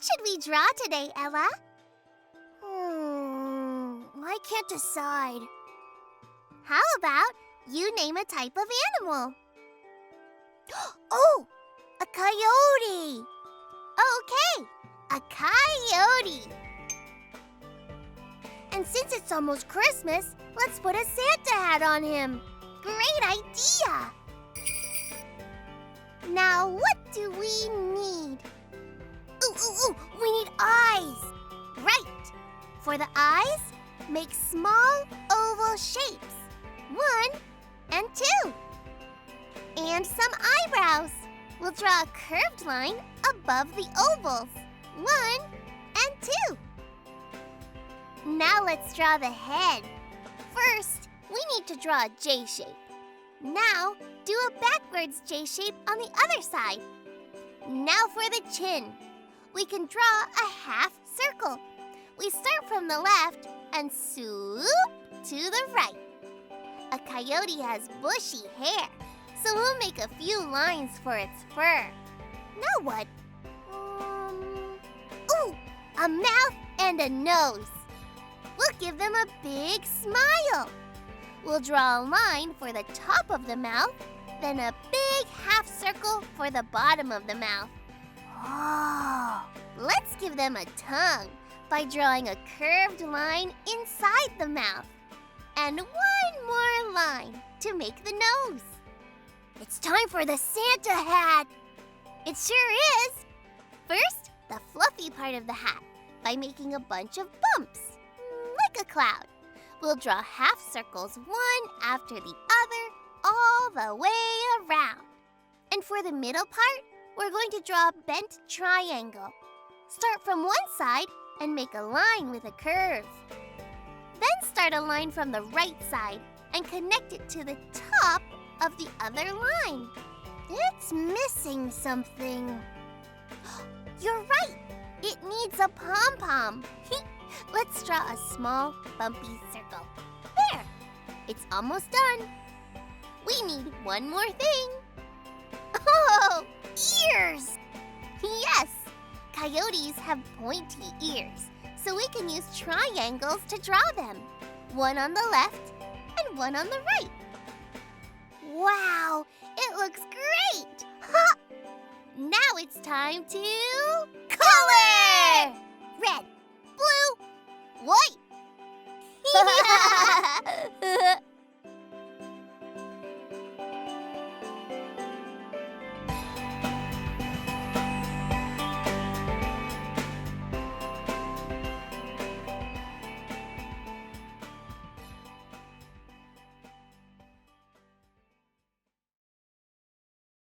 What should we draw today, Ella? I can't decide. How about you name a type of animal? Oh, a coyote! Okay, a coyote. And since it's almost Christmas, let's put a Santa hat on him. Great idea! Now, what do we need? Ooh, we need eyes. Right. For the eyes, make small oval shapes. 1 and 2. And some eyebrows. We'll draw a curved line above the ovals. 1 and 2. Now let's draw the head. First, we need to draw a J shape. Now, do a backwards J shape on the other side. Now for the chin. We can draw a half circle. We start from the left and swoop to the right. A coyote has bushy hair, so we'll make a few lines for its fur. Now what? Ooh, a mouth and a nose. We'll give them a big smile. We'll draw a line for the top of the mouth, then a big half circle for the bottom of the mouth. Oh, let's give them a tongue by drawing a curved line inside the mouth. And one more line to make the nose. It's time for the Santa hat. It sure is. First, the fluffy part of the hat by making a bunch of bumps, like a cloud. We'll draw half circles one after the other all the way around. And for the middle part, we're going to draw a bent triangle. Start from one side and make a line with a curve. Then start a line from the right side and connect it to the top of the other line. It's missing something. You're right. It needs a pom-pom. Let's draw a small, bumpy circle. There! It's almost done. We need one more thing. Oh, ears! Yes, coyotes have pointy ears, so we can use triangles to draw them. One on the left and one on the right. Wow, it looks great! Ha! Now it's time to color! Red, blue, white,